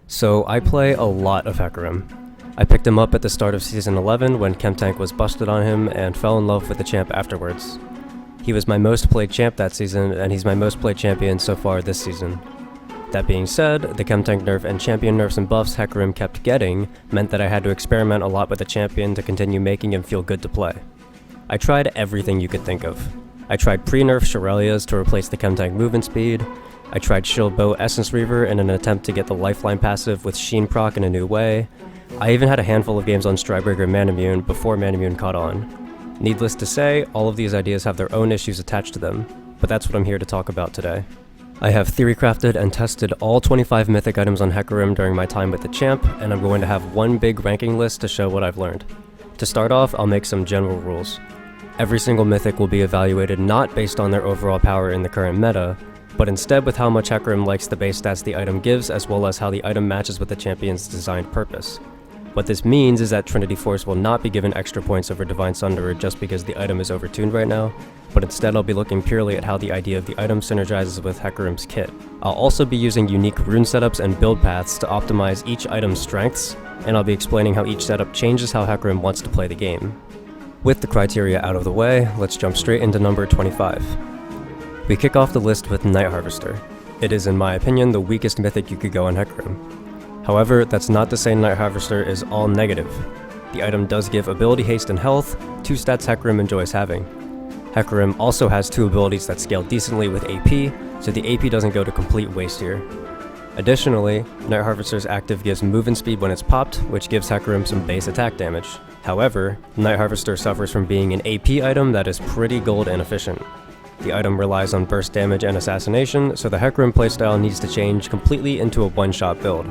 So I play a lot of Hecarim. I picked him up at the start of Season 11 when Chemtank was busted on him and fell in love with the champ afterwards. He was my most played champ that season, and he's my most played champion so far this season. That being said, the Chemtank nerf and champion nerfs and buffs Hecarim kept getting meant that I had to experiment a lot with the champion to continue making him feel good to play. I tried everything you could think of. I tried pre-nerf Shirelias to replace the Chemtank movement speed. I tried Shield Bow Essence Reaver in an attempt to get the Lifeline passive with Sheen proc in a new way. I even had a handful of games on Stridebreaker Manamune before Manamune caught on. Needless to say, all of these ideas have their own issues attached to them, but that's what I'm here to talk about today. I have theorycrafted and tested all 25 mythic items on Hecarim during my time with the champ, and I'm going to have one big ranking list to show what I've learned. To start off, I'll make some general rules. Every single mythic will be evaluated not based on their overall power in the current meta, but instead with how much Hecarim likes the base stats the item gives, as well as how the item matches with the champion's designed purpose. What this means is that Trinity Force will not be given extra points over Divine Sunderer just because the item is overtuned right now, but instead I'll be looking purely at how the idea of the item synergizes with Hecarim's kit. I'll also be using unique rune setups and build paths to optimize each item's strengths, and I'll be explaining how each setup changes how Hecarim wants to play the game. With the criteria out of the way, let's jump straight into number 25. We kick off the list with Night Harvester. It is, in my opinion, the weakest mythic you could go on Hecarim. However, that's not to say Night Harvester is all negative. The item does give ability haste and health, two stats Hecarim enjoys having. Hecarim also has two abilities that scale decently with AP, so the AP doesn't go to complete waste here. Additionally, Night Harvester's active gives movement speed when it's popped, which gives Hecarim some base attack damage. However, Night Harvester suffers from being an AP item that is pretty gold inefficient. The item relies on burst damage and assassination, so the Hecarim playstyle needs to change completely into a one-shot build.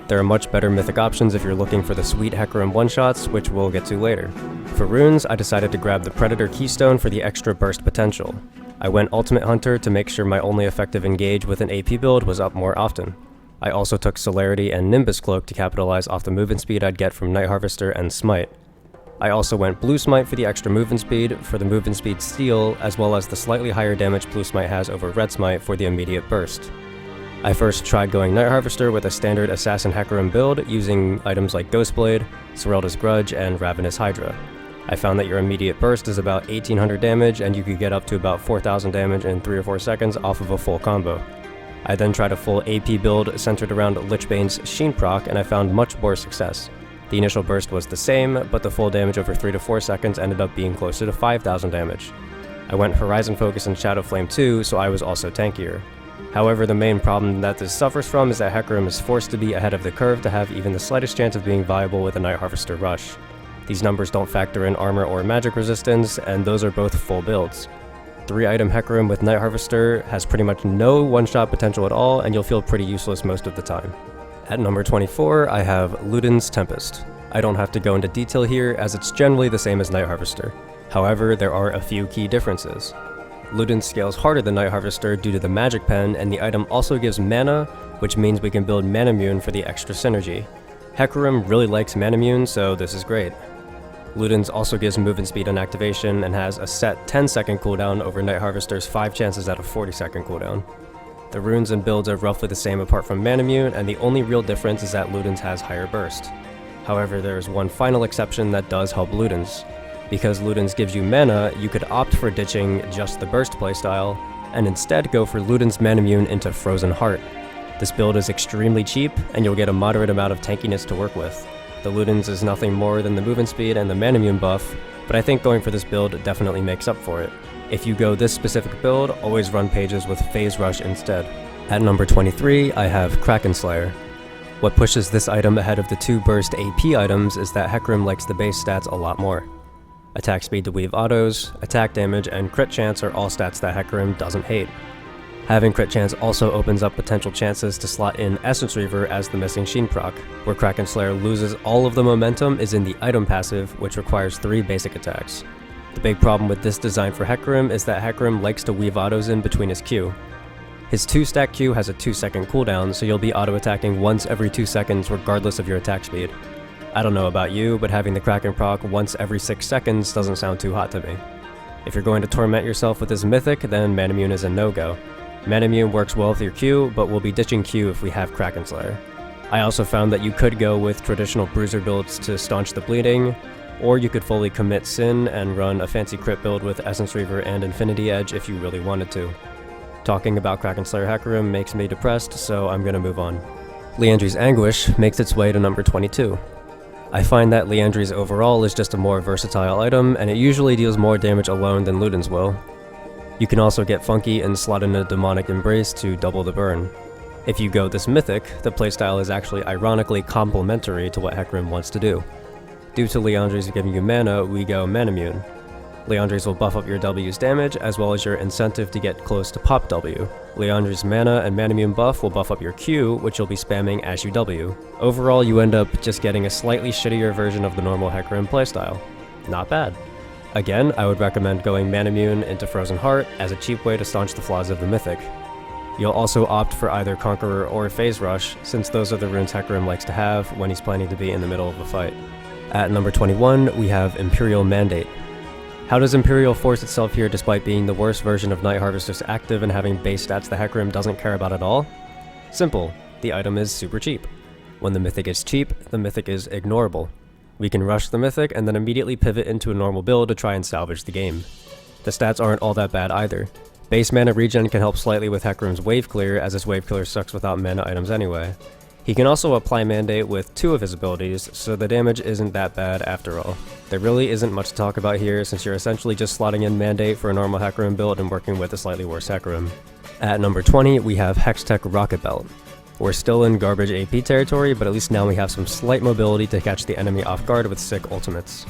There are much better mythic options if you're looking for the sweet Hecarim one-shots, which we'll get to later. For runes, I decided to grab the Predator Keystone for the extra burst potential. I went Ultimate Hunter to make sure my only effective engage with an AP build was up more often. I also took Celerity and Nimbus Cloak to capitalize off the movement speed I'd get from Night Harvester and Smite. I also went Blue Smite for the extra movement speed, for the movement speed steal, as well as the slightly higher damage Blue Smite has over Red Smite for the immediate burst. I first tried going Night Harvester with a standard Assassin Hecarim build using items like Ghostblade, Serelda's Grudge, and Ravenous Hydra. I found that your immediate burst is about 1800 damage and you could get up to about 4000 damage in 3 or 4 seconds off of a full combo. I then tried a full AP build centered around Lichbane's Sheen proc and I found much more success. The initial burst was the same, but the full damage over 3 to 4 seconds ended up being closer to 5000 damage. I went Horizon Focus and Shadow Flame too, so I was also tankier. However, the main problem that this suffers from is that Hecarim is forced to be ahead of the curve to have even the slightest chance of being viable with a Night Harvester rush. These numbers don't factor in armor or magic resistance, and those are both full builds. 3-item Hecarim with Night Harvester has pretty much no one-shot potential at all, and you'll feel pretty useless most of the time. At number 24, I have Ludens Tempest. I don't have to go into detail here, as it's generally the same as Night Harvester. However, there are a few key differences. Ludens scales harder than Night Harvester due to the magic pen, and the item also gives mana, which means we can build Manamune for the extra synergy. Hecarim really likes Manamune, so this is great. Ludens also gives movement speed on activation and has a set 10-second cooldown over Night Harvester's 5 chances at a 40-second cooldown. The runes and builds are roughly the same apart from Manamune, and the only real difference is that Ludens has higher burst. However, there is one final exception that does help Ludens. Because Ludens gives you mana, you could opt for ditching just the burst playstyle, and instead go for Ludens Manamune into Frozen Heart. This build is extremely cheap, and you'll get a moderate amount of tankiness to work with. The Ludens is nothing more than the movement speed and the Manamune buff, but I think going for this build definitely makes up for it. If you go this specific build, always run pages with Phase Rush instead. At number 23, I have Kraken Slayer. What pushes this item ahead of the 2 burst AP items is that Hecarim likes the base stats a lot more. Attack speed to weave autos, attack damage, and crit chance are all stats that Hecarim doesn't hate. Having crit chance also opens up potential chances to slot in Essence Reaver as the missing Sheen proc. Where Kraken Slayer loses all of the momentum is in the item passive, which requires 3 basic attacks. The big problem with this design for Hecarim is that Hecarim likes to weave autos in between his Q. His 2-stack Q has a 2-second cooldown, so you'll be auto-attacking once every 2 seconds regardless of your attack speed. I don't know about you, but having the Kraken proc once every 6 seconds doesn't sound too hot to me. If you're going to torment yourself with this mythic, then Manamune is a no-go. Manamune works well with your Q, but we'll be ditching Q if we have Kraken Slayer. I also found that you could go with traditional bruiser builds to staunch the bleeding, or you could fully commit Sin and run a fancy crit build with Essence Reaver and Infinity Edge if you really wanted to. Talking about Kraken Slayer Hecarim makes me depressed, so I'm gonna move on. Liandry's Anguish makes its way to number 22. I find that Liandry's overall is just a more versatile item, and it usually deals more damage alone than Ludens will. You can also get funky and slot in a Demonic Embrace to double the burn. If you go this Mythic, the playstyle is actually ironically complementary to what Hecarim wants to do. Due to Liandry's giving you mana, we go Manamune. Liandry's will buff up your W's damage, as well as your incentive to get close to pop W. Liandry's mana and Manamune buff will buff up your Q, which you'll be spamming as you W. Overall, you end up just getting a slightly shittier version of the normal Hecarim playstyle. Not bad. Again, I would recommend going Manamune into Frozen Heart as a cheap way to staunch the flaws of the Mythic. You'll also opt for either Conqueror or Phase Rush, since those are the runes Hecarim likes to have when he's planning to be in the middle of a fight. At number 21, we have Imperial Mandate. How does Imperial force itself here despite being the worst version of Night Harvester's active and having base stats the Hecarim doesn't care about at all? Simple, the item is super cheap. When the Mythic is cheap, the Mythic is ignorable. We can rush the Mythic and then immediately pivot into a normal build to try and salvage the game. The stats aren't all that bad either. Base mana regen can help slightly with Hecarim's wave clear, as his wave clear sucks without mana items anyway. He can also apply Mandate with 2 of his abilities, so the damage isn't that bad after all. There really isn't much to talk about here, since you're essentially just slotting in Mandate for a normal Hecarim build and working with a slightly worse Hecarim. At number 20, we have Hextech Rocket Belt. We're still in garbage AP territory, but at least now we have some slight mobility to catch the enemy off guard with sick ultimates.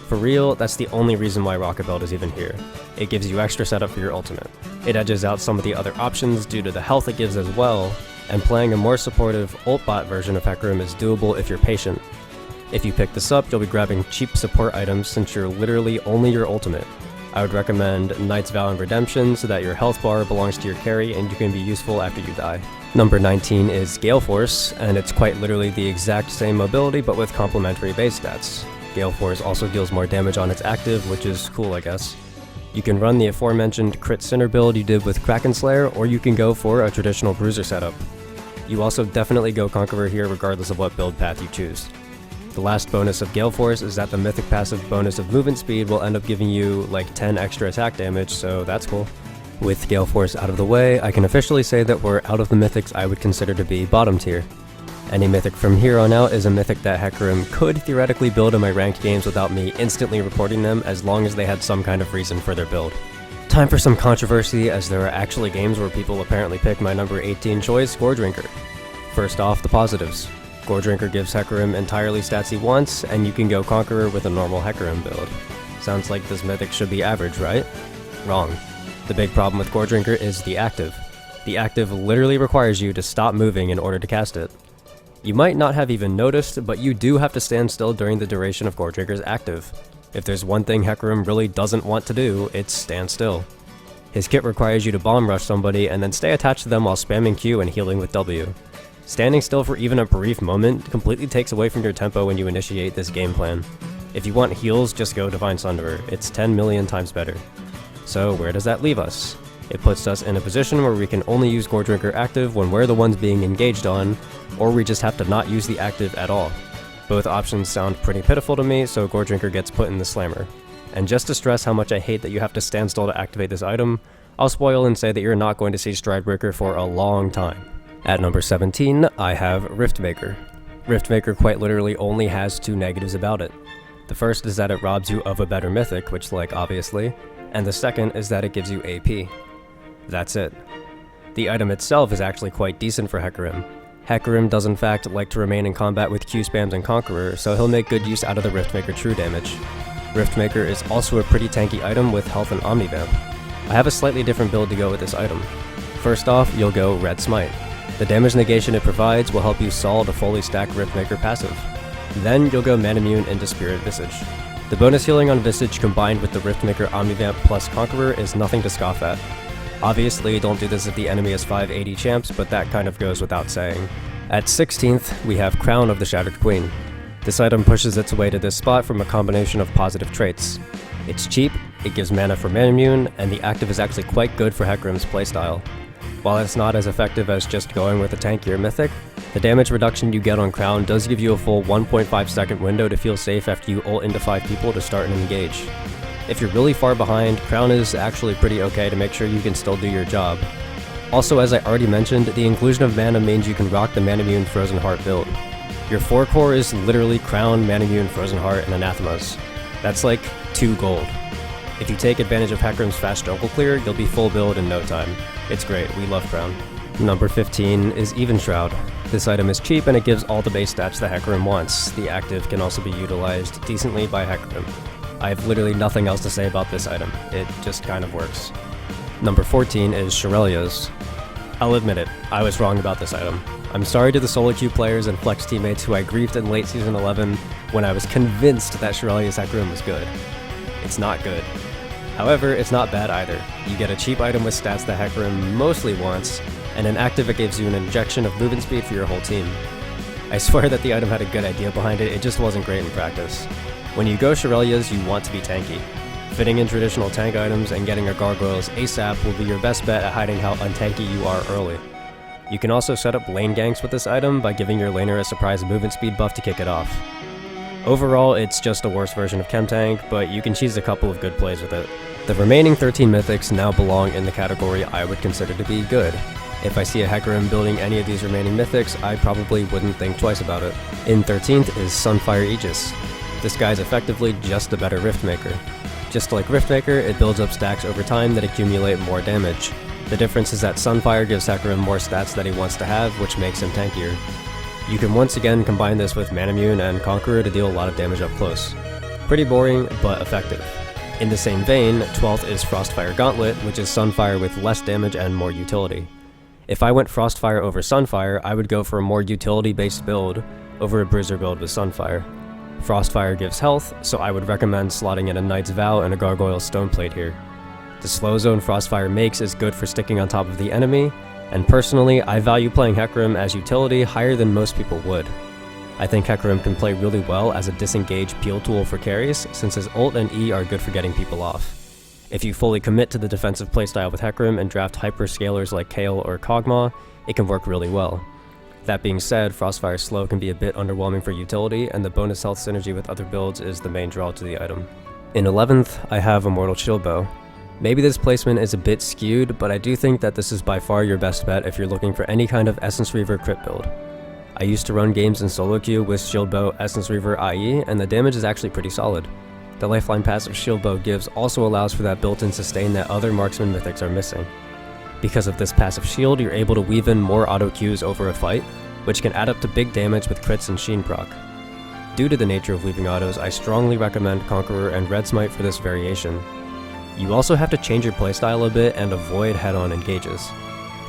For real, that's the only reason why Rocket Belt is even here. It gives you extra setup for your ultimate. It edges out some of the other options due to the health it gives as well, and playing a more supportive ult bot version of Hecarim is doable if you're patient. If you pick this up, you'll be grabbing cheap support items since you're literally only your ultimate. I would recommend Knight's Vow and Redemption so that your health bar belongs to your carry and you can be useful after you die. Number 19 is Gale Force, and it's quite literally the exact same mobility but with complementary base stats. Gale Force also deals more damage on its active, which is cool I guess. You can run the aforementioned crit Sinner build you did with Kraken Slayer, or you can go for a traditional bruiser setup. You also definitely go Conqueror here regardless of what build path you choose. The last bonus of Gale Force is that the Mythic passive bonus of movement speed will end up giving you like 10 extra attack damage, so that's cool. With Gale Force out of the way, I can officially say that we're out of the Mythics I would consider to be bottom tier. Any Mythic from here on out is a Mythic that Hecarim could theoretically build in my ranked games without me instantly reporting them, as long as they had some kind of reason for their build. Time for some controversy, as there are actually games where people apparently pick my number 18 choice, Goredrinker. First off, the positives. Goredrinker gives Hecarim entirely stats he wants, and you can go Conqueror with a normal Hecarim build. Sounds like this Mythic should be average, right? Wrong. The big problem with Goredrinker is the active. The active literally requires you to stop moving in order to cast it. You might not have even noticed, but you do have to stand still during the duration of Goredrinker's active. If there's one thing Hecarim really doesn't want to do, it's stand still. His kit requires you to bomb rush somebody and then stay attached to them while spamming Q and healing with W. Standing still for even a brief moment completely takes away from your tempo when you initiate this game plan. If you want heals, just go Divine Sunderer, it's 10 million times better. So where does that leave us? It puts us in a position where we can only use Goredrinker active when we're the ones being engaged on, or we just have to not use the active at all. Both options sound pretty pitiful to me, so Goredrinker gets put in the slammer. And just to stress how much I hate that you have to stand still to activate this item, I'll spoil and say that you're not going to see Stridebreaker for a long time. At number 17, I have Riftmaker. Riftmaker quite literally only has 2 negatives about it. The first is that it robs you of a better Mythic, which obviously, and the second is that it gives you AP. That's it. The item itself is actually quite decent for Hecarim. Hecarim does in fact like to remain in combat with Q spams and Conqueror, so he'll make good use out of the Riftmaker true damage. Riftmaker is also a pretty tanky item with health and Omnivamp. I have a slightly different build to go with this item. First off, you'll go Red Smite. The damage negation it provides will help you solve a fully stacked Riftmaker passive. Then you'll go Manamune into Spirit Visage. The bonus healing on Visage combined with the Riftmaker Omnivamp plus Conqueror is nothing to scoff at. Obviously, don't do this if the enemy is 580 champs, but that kind of goes without saying. At 16th, we have Crown of the Shattered Queen. This item pushes its way to this spot from a combination of positive traits. It's cheap, it gives mana for Manamune, and the active is actually quite good for Hecarim's playstyle. While it's not as effective as just going with a tankier Mythic, The damage reduction you get on Crown does give you a full 1.5 second window to feel safe after you ult into 5 people to start an engage. If you're really far behind, Crown is actually pretty okay to make sure you can still do your job. Also, as I already mentioned, the inclusion of mana means you can rock the Manamune Frozen Heart build. Your 4 core is literally Crown, Manamune, Frozen Heart, and Anathemas. That's like 2 gold. If you take advantage of Hecarim's fast jungle clear, you'll be full build in no time. It's great, we love Crown. Number 15 is Even Shroud. This item is cheap and it gives all the base stats that Hecarim wants. The active can also be utilized decently by Hecarim. I have literally nothing else to say about this item, it just kind of works. Number 14 is Shirelia's. I'll admit it, I was wrong about this item. I'm sorry to the solo queue players and flex teammates who I griefed in late season 11 when I was convinced that Shirelia's Hecarim was good. It's not good. However, it's not bad either. You get a cheap item with stats that Hecarim mostly wants, and an active that gives you an injection of movement speed for your whole team. I swear that the item had a good idea behind it, it just wasn't great in practice. When you go Shirelia's, you want to be tanky. Fitting in traditional tank items and getting a Gargoyles ASAP will be your best bet at hiding how untanky you are early. You can also set up lane ganks with this item by giving your laner a surprise movement speed buff to kick it off. Overall, it's just a worse version of Chemtank, but you can cheese a couple of good plays with it. The remaining 13 mythics now belong in the category I would consider to be good. If I see a Hecarim building any of these remaining mythics, I probably wouldn't think twice about it. In 13th is Sunfire Aegis. This guy's effectively just a better Riftmaker. Just like Riftmaker, it builds up stacks over time that accumulate more damage. The difference is that Sunfire gives Hecarim more stats that he wants to have, which makes him tankier. You can once again combine this with Manamune and Conqueror to deal a lot of damage up close. Pretty boring, but effective. In the same vein, 12th is Frostfire Gauntlet, which is Sunfire with less damage and more utility. If I went Frostfire over Sunfire, I would go for a more utility-based build over a Bruiser build with Sunfire. Frostfire gives health, so I would recommend slotting in a Knight's Vow and a Gargoyle Stoneplate here. The slow zone Frostfire makes is good for sticking on top of the enemy, and personally, I value playing Hecarim as utility higher than most people would. I think Hecarim can play really well as a disengage peel tool for carries, since his ult and E are good for getting people off. If you fully commit to the defensive playstyle with Hecarim and draft hyper-scalers like Kale or Kog'Maw, it can work really well. That being said, Frostfire Slow can be a bit underwhelming for utility, and the bonus health synergy with other builds is the main draw to the item. In 11th, I have Immortal Shieldbow. Maybe this placement is a bit skewed, but I do think that this is by far your best bet if you're looking for any kind of Essence Reaver crit build. I used to run games in solo queue with Shieldbow, Essence Reaver, IE, and the damage is actually pretty solid. The lifeline passive Shieldbow gives also allows for that built-in sustain that other marksman mythics are missing. Because of this passive shield, you're able to weave in more auto Qs over a fight, which can add up to big damage with crits and Sheen proc. Due to the nature of weaving autos, I strongly recommend Conqueror and Red Smite for this variation. You also have to change your playstyle a bit and avoid head-on engages.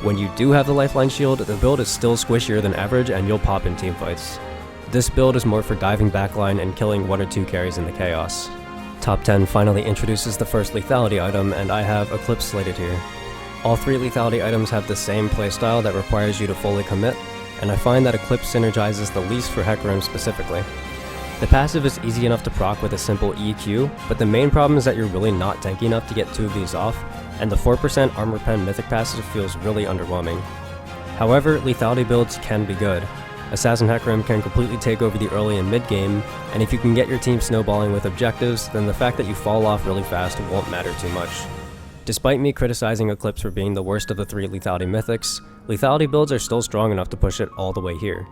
When you do have the lifeline shield, the build is still squishier than average and you'll pop in teamfights. This build is more for diving backline and killing 1 or 2 carries in the chaos. Top 10 finally introduces the first lethality item, and I have Eclipse slated here. All 3 lethality items have the same playstyle that requires you to fully commit, and I find that Eclipse synergizes the least for Hecarim specifically. The passive is easy enough to proc with a simple EQ, but the main problem is that you're really not tanky enough to get 2 of these off, and the 4% Armor Pen Mythic passive feels really underwhelming. However, lethality builds can be good. Assassin Hecarim can completely take over the early and mid game, and if you can get your team snowballing with objectives, then the fact that you fall off really fast won't matter too much. Despite me criticizing Eclipse for being the worst of the 3 lethality mythics, lethality builds are still strong enough to push it all the way here.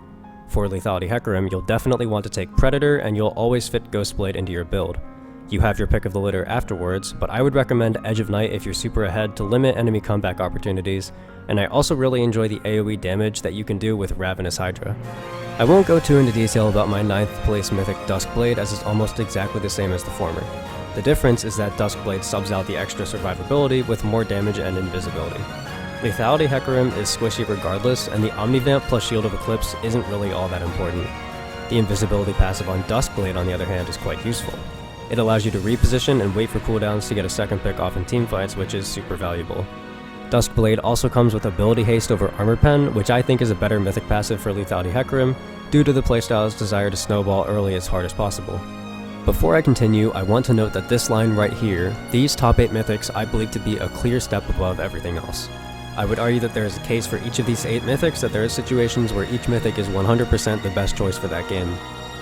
For lethality Hecarim, you'll definitely want to take Predator, and you'll always fit Ghostblade into your build. You have your pick of the litter afterwards, but I would recommend Edge of Night if you're super ahead to limit enemy comeback opportunities, and I also really enjoy the AoE damage that you can do with Ravenous Hydra. I won't go too into detail about my 9th place mythic Duskblade, as it's almost exactly the same as the former. The difference is that Duskblade subs out the extra survivability with more damage and invisibility. Lethality Hecarim is squishy regardless, and the Omnivamp plus Shield of Eclipse isn't really all that important. The invisibility passive on Duskblade, on the other hand, is quite useful. It allows you to reposition and wait for cooldowns to get a second pick off in teamfights, which is super valuable. Duskblade also comes with ability haste over Armor Pen, which I think is a better mythic passive for lethality Hecarim, due to the playstyle's desire to snowball early as hard as possible. Before I continue, I want to note that this line right here, these top 8 mythics I believe to be a clear step above everything else. I would argue that there is a case for each of these 8 mythics, that there are situations where each mythic is 100% the best choice for that game.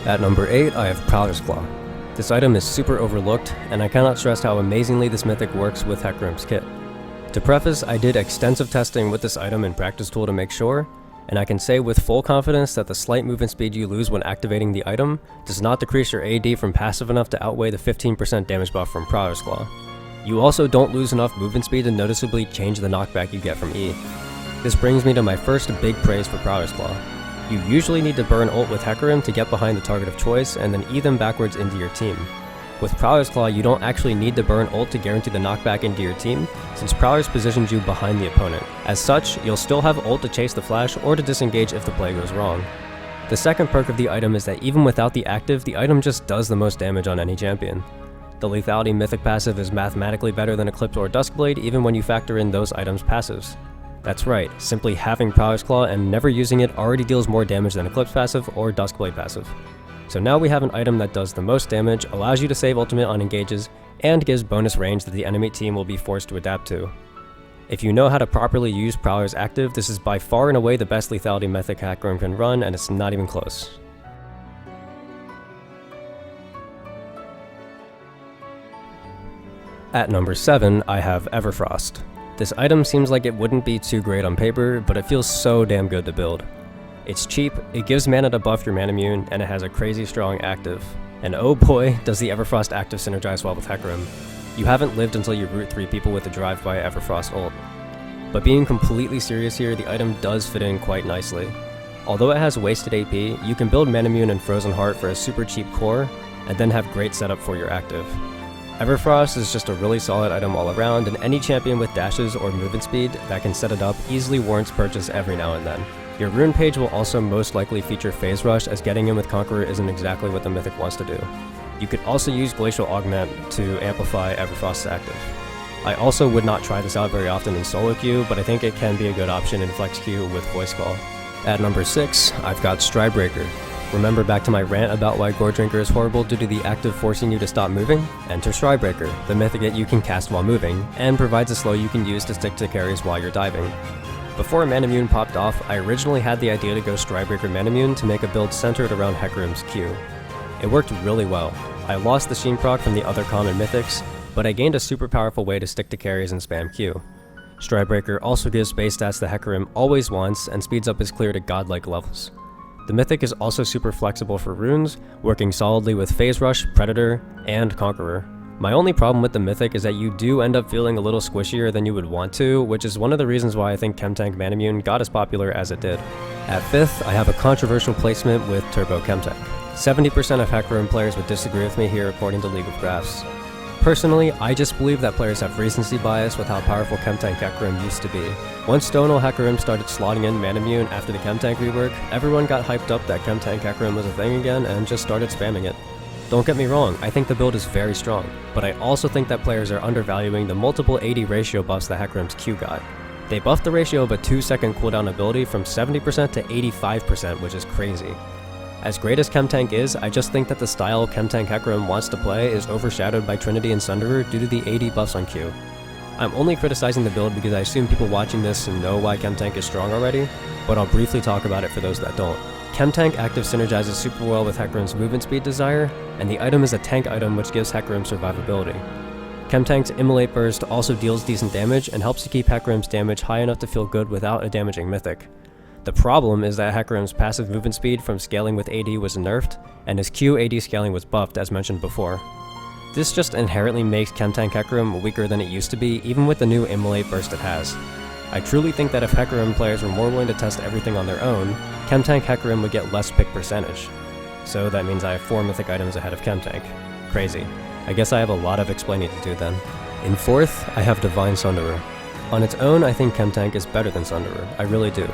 At number 8, I have Prowler's Claw. This item is super overlooked, and I cannot stress how amazingly this mythic works with Hecarim's kit. To preface, I did extensive testing with this item in Practice Tool to make sure, and I can say with full confidence that the slight movement speed you lose when activating the item does not decrease your AD from passive enough to outweigh the 15% damage buff from Prowler's Claw. You also don't lose enough movement speed to noticeably change the knockback you get from E. This brings me to my first big praise for Prowler's Claw. You usually need to burn ult with Hecarim to get behind the target of choice and then E them backwards into your team. With Prowler's Claw, you don't actually need to burn ult to guarantee the knockback into your team, since Prowler's positions you behind the opponent. As such, you'll still have ult to chase the flash or to disengage if the play goes wrong. The second perk of the item is that even without the active, the item just does the most damage on any champion. The lethality mythic passive is mathematically better than Eclipse or Duskblade even when you factor in those items' passives. That's right, simply having Prowler's Claw and never using it already deals more damage than Eclipse passive or Duskblade passive. So now we have an item that does the most damage, allows you to save ultimate on engages, and gives bonus range that the enemy team will be forced to adapt to. If you know how to properly use Prowler's active, this is by far and away the best lethality mythic Hecarim can run, and it's not even close. At number 7, I have Everfrost. This item seems like it wouldn't be too great on paper, but it feels so damn good to build. It's cheap, it gives mana to buff your Manamune, and it has a crazy strong active. And oh boy, does the Everfrost active synergize well with Hecarim. You haven't lived until you root 3 people with the drive by Everfrost ult. But being completely serious here, the item does fit in quite nicely. Although it has wasted AP, you can build Manamune and Frozen Heart for a super cheap core, and then have great setup for your active. Everfrost is just a really solid item all around, and any champion with dashes or movement speed that can set it up easily warrants purchase every now and then. Your rune page will also most likely feature Phase Rush, as getting in with Conqueror isn't exactly what the mythic wants to do. You could also use Glacial Augment to amplify Everfrost's active. I also would not try this out very often in solo queue, but I think it can be a good option in flex queue with Voice Call. At number 6, I've got Stridebreaker. Remember back to my rant about why Goredrinker is horrible due to the active forcing you to stop moving? Enter Stridebreaker, the mythic that you can cast while moving, and provides a slow you can use to stick to carries while you're diving. Before Manamune popped off, I originally had the idea to go Stridebreaker Manamune to make a build centered around Hecarim's Q. It worked really well. I lost the Sheen proc from the other common mythics, but I gained a super powerful way to stick to carries and spam Q. Stridebreaker also gives base stats that Hecarim always wants and speeds up his clear to godlike levels. The mythic is also super flexible for runes, working solidly with Phase Rush, Predator, and Conqueror. My only problem with the mythic is that you do end up feeling a little squishier than you would want to, which is one of the reasons why I think Chemtank Manamune got as popular as it did. At 5th, I have a controversial placement with Turbo Chemtank. 70% of Hecarim players would disagree with me here according to League of Graphs. Personally, I just believe that players have recency bias with how powerful Chemtank Hecarim used to be. Once Stonal Hecarim started slotting in Manamune after the Chemtank rework, everyone got hyped up that Chemtank Hecarim was a thing again and just started spamming it. Don't get me wrong, I think the build is very strong, but I also think that players are undervaluing the multiple AD ratio buffs that Hecarim's Q got. They buffed the ratio of a 2-second cooldown ability from 70% to 85%, which is crazy. As great as Chemtank is, I just think that the style Chemtank Hecarim wants to play is overshadowed by Trinity and Sunderer due to the AD buffs on Q. I'm only criticizing the build because I assume people watching this know why Chemtank is strong already, but I'll briefly talk about it for those that don't. Chemtank active synergizes super well with Hecarim's movement speed desire, and the item is a tank item which gives Hecarim survivability. Chemtank's Immolate Burst also deals decent damage and helps to keep Hecarim's damage high enough to feel good without a damaging mythic. The problem is that Hecarim's passive movement speed from scaling with AD was nerfed, and his Q AD scaling was buffed as mentioned before. This just inherently makes Chemtank Hecarim weaker than it used to be, even with the new Immolate Burst it has. I truly think that if Hecarim players were more willing to test everything on their own, Chemtank Hecarim would get less pick percentage. So that means I have 4 mythic items ahead of Chemtank. Crazy. I guess I have a lot of explaining to do then. In 4th, I have Divine Sunderer. On its own, I think Chemtank is better than Sunderer, I really do.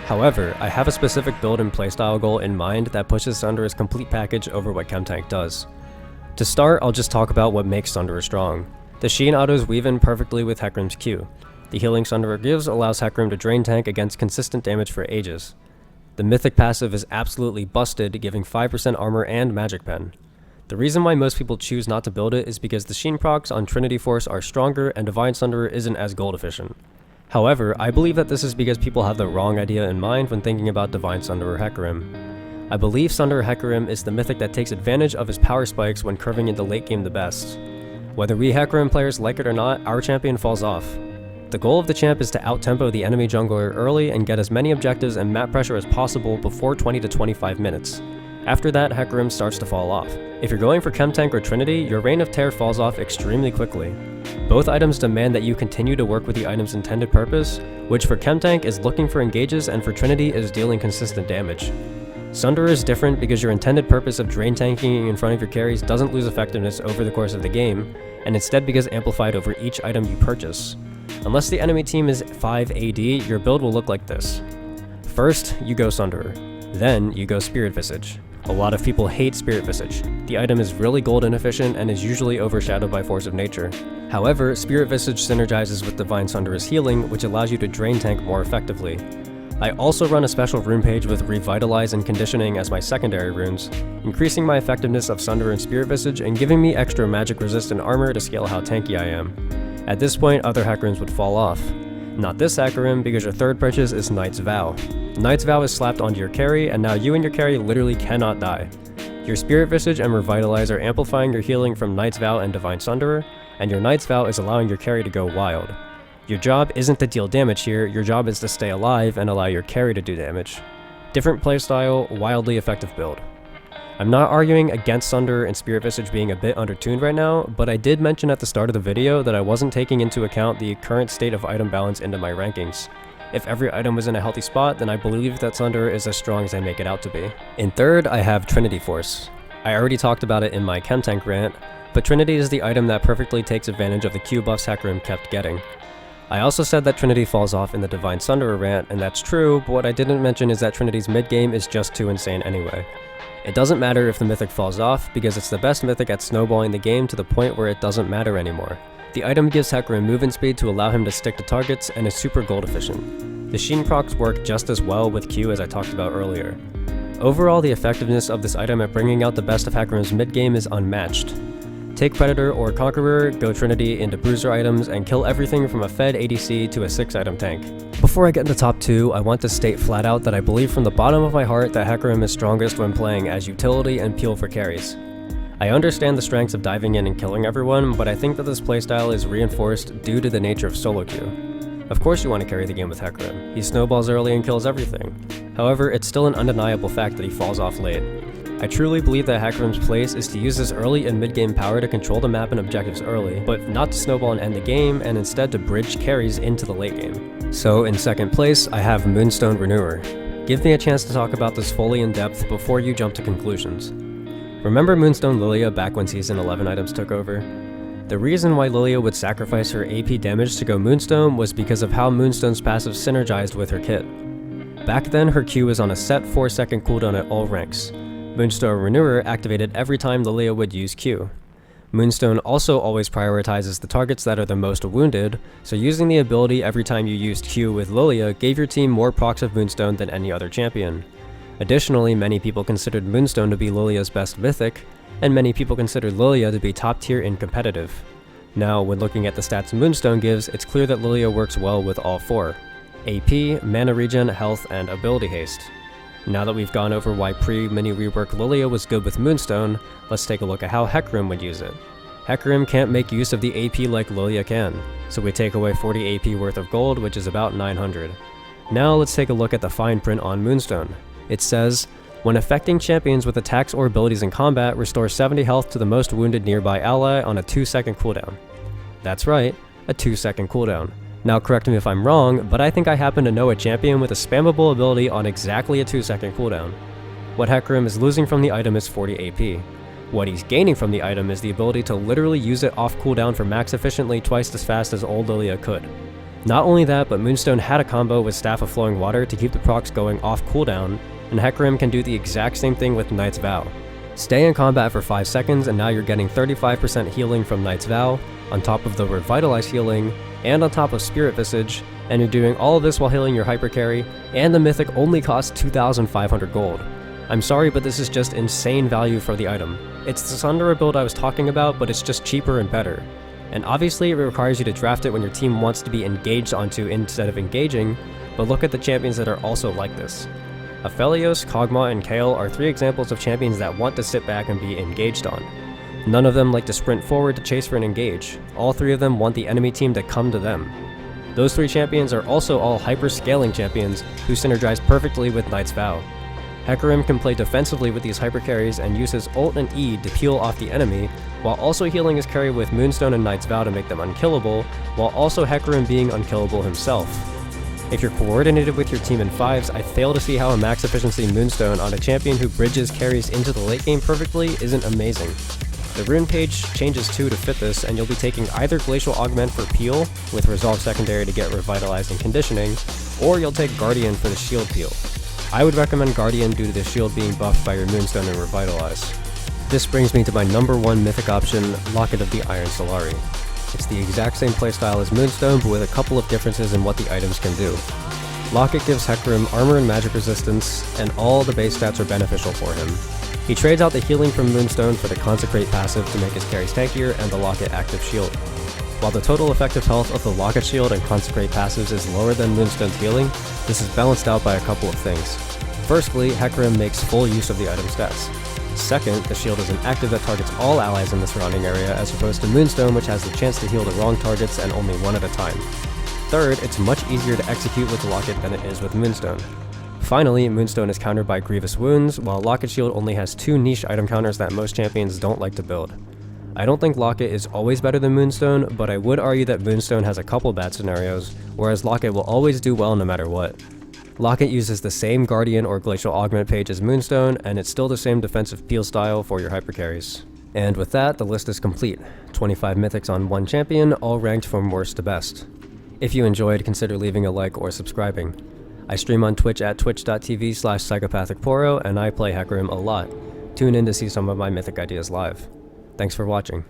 However, I have a specific build and playstyle goal in mind that pushes Sunderer's complete package over what Chemtank does. To start, I'll just talk about what makes Sunderer strong. The Sheen autos weave in perfectly with Hecarim's Q. The healing Sunderer gives allows Hecarim to drain tank against consistent damage for ages. The mythic passive is absolutely busted, giving 5% armor and magic pen. The reason why most people choose not to build it is because the Sheen procs on Trinity Force are stronger and Divine Sunderer isn't as gold efficient. However, I believe that this is because people have the wrong idea in mind when thinking about Divine Sunder or Hecarim. I believe Sunder or Hecarim is the mythic that takes advantage of his power spikes when curving into late game the best. Whether we Hecarim players like it or not, our champion falls off. The goal of the champ is to out-tempo the enemy jungler early and get as many objectives and map pressure as possible before 20 to 25 minutes. After that, Hecarim starts to fall off. If you're going for Chemtank or Trinity, your Reign of Terror falls off extremely quickly. Both items demand that you continue to work with the item's intended purpose, which for Chemtank is looking for engages and for Trinity is dealing consistent damage. Sunder is different because your intended purpose of drain tanking in front of your carries doesn't lose effectiveness over the course of the game, and instead becomes amplified over each item you purchase. Unless the enemy team is 5 AD, your build will look like this. First, you go Sunderer. Then, you go Spirit Visage. A lot of people hate Spirit Visage. The item is really gold inefficient and is usually overshadowed by Force of Nature. However, Spirit Visage synergizes with Divine Sunderer's healing, which allows you to drain tank more effectively. I also run a special rune page with Revitalize and Conditioning as my secondary runes, increasing my effectiveness of Sunderer and Spirit Visage and giving me extra magic resistant armor to scale how tanky I am. At this point, other Hecarims would fall off. Not this Hecarim, because your third purchase is Knight's Vow. Knight's Vow is slapped onto your carry, and now you and your carry literally cannot die. Your Spirit Visage and Revitalize are amplifying your healing from Knight's Vow and Divine Sunderer, and your Knight's Vow is allowing your carry to go wild. Your job isn't to deal damage here, your job is to stay alive and allow your carry to do damage. Different playstyle, wildly effective build. I'm not arguing against Sunder and Spirit Visage being a bit undertuned right now, but I did mention at the start of the video that I wasn't taking into account the current state of item balance into my rankings. If every item was in a healthy spot, then I believe that Sunder is as strong as I make it out to be. In third, I have Trinity Force. I already talked about it in my Chemtank rant, but Trinity is the item that perfectly takes advantage of the Q buffs Hecarim kept getting. I also said that Trinity falls off in the Divine Sunderer rant, and that's true, but what I didn't mention is that Trinity's mid-game is just too insane anyway. It doesn't matter if the Mythic falls off, because it's the best Mythic at snowballing the game to the point where it doesn't matter anymore. The item gives Hecarim movement speed to allow him to stick to targets, and is super gold efficient. The Sheen procs work just as well with Q as I talked about earlier. Overall, the effectiveness of this item at bringing out the best of Hecarim's mid-game is unmatched. Take Predator or Conqueror, go Trinity into Bruiser items, and kill everything from a fed ADC to a 6-item tank. Before I get into top 2, I want to state flat out that I believe from the bottom of my heart that Hecarim is strongest when playing as utility and peel for carries. I understand the strengths of diving in and killing everyone, but I think that this playstyle is reinforced due to the nature of solo queue. Of course you want to carry the game with Hecarim. He snowballs early and kills everything. However, it's still an undeniable fact that he falls off late. I truly believe that Hecarim's place is to use his early and mid-game power to control the map and objectives early, but not to snowball and end the game, and instead to bridge carries into the late game. So in second place, I have Moonstone Renewer. Give me a chance to talk about this fully in depth before you jump to conclusions. Remember Moonstone Lilia back when Season 11 items took over? The reason why Lilia would sacrifice her AP damage to go Moonstone was because of how Moonstone's passive synergized with her kit. Back then, her Q was on a set 4-second cooldown at all ranks. Moonstone Renewer activated every time Lilia would use Q. Moonstone also always prioritizes the targets that are the most wounded, so using the ability every time you used Q with Lilia gave your team more procs of Moonstone than any other champion. Additionally, many people considered Moonstone to be Lilia's best mythic, and many people considered Lilia to be top tier in competitive. Now, when looking at the stats Moonstone gives, it's clear that Lilia works well with all 4: AP, mana regen, health, and ability haste. Now that we've gone over why pre-mini rework Lilia was good with Moonstone, let's take a look at how Hecarim would use it. Hecarim can't make use of the AP like Lilia can, so we take away 40 AP worth of gold, which is about 900. Now let's take a look at the fine print on Moonstone. It says, when affecting champions with attacks or abilities in combat, restore 70 health to the most wounded nearby ally on a 2-second cooldown. That's right, a 2-second cooldown. Now correct me if I'm wrong, but I think I happen to know a champion with a spammable ability on exactly a 2-second cooldown. What Hecarim is losing from the item is 40 AP. What he's gaining from the item is the ability to literally use it off cooldown for max efficiently twice as fast as old Lilia could. Not only that, but Moonstone had a combo with Staff of Flowing Water to keep the procs going off cooldown, and Hecarim can do the exact same thing with Knight's Vow. Stay in combat for 5 seconds and now you're getting 35% healing from Knight's Vow, on top of the Revitalize healing, and on top of Spirit Visage, and you're doing all of this while healing your hyper carry, and the Mythic only costs 2,500 gold. I'm sorry, but this is just insane value for the item. It's the Sunderer build I was talking about, but it's just cheaper and better. And obviously it requires you to draft it when your team wants to be engaged onto instead of engaging, but look at the champions that are also like this. Aphelios, Kog'Maw, and Gale are 3 examples of champions that want to sit back and be engaged on. None of them like to sprint forward to chase for an engage. All 3 of them want the enemy team to come to them. Those 3 champions are also all hyper-scaling champions who synergize perfectly with Knight's Vow. Hecarim can play defensively with these hyper carries and use his ult and E to peel off the enemy, while also healing his carry with Moonstone and Knight's Vow to make them unkillable, while also Hecarim being unkillable himself. If you're coordinated with your team in 5s, I fail to see how a max efficiency Moonstone on a champion who bridges carries into the late game perfectly isn't amazing. The rune page changes too to fit this, and you'll be taking either Glacial Augment for peel, with Resolve secondary to get revitalized and conditioning, or you'll take Guardian for the shield peel. I would recommend Guardian due to the shield being buffed by your Moonstone and Revitalize. This brings me to my number 1 mythic option, Locket of the Iron Solari. It's the exact same playstyle as Moonstone, but with a couple of differences in what the items can do. Locket gives Hecarim armor and magic resistance, and all the base stats are beneficial for him. He trades out the healing from Moonstone for the Consecrate passive to make his carries tankier and the Locket active shield. While the total effective health of the Locket shield and Consecrate passives is lower than Moonstone's healing, this is balanced out by a couple of things. Firstly, Hecarim makes full use of the item stats. Second, the shield is an active that targets all allies in the surrounding area as opposed to Moonstone, which has the chance to heal the wrong targets and only one at a time. Third, it's much easier to execute with Locket than it is with Moonstone. Finally, Moonstone is countered by Grievous Wounds, while Locket Shield only has 2 niche item counters that most champions don't like to build. I don't think Locket is always better than Moonstone, but I would argue that Moonstone has a couple bad scenarios, whereas Locket will always do well no matter what. Locket uses the same Guardian or Glacial Augment page as Moonstone, and it's still the same defensive peel style for your hyper carries. And with that, the list is complete. 25 mythics on 1 champion, all ranked from worst to best. If you enjoyed, consider leaving a like or subscribing. I stream on Twitch at twitch.tv/psychopathicporo, and I play Hecarim a lot. Tune in to see some of my mythic ideas live. Thanks for watching.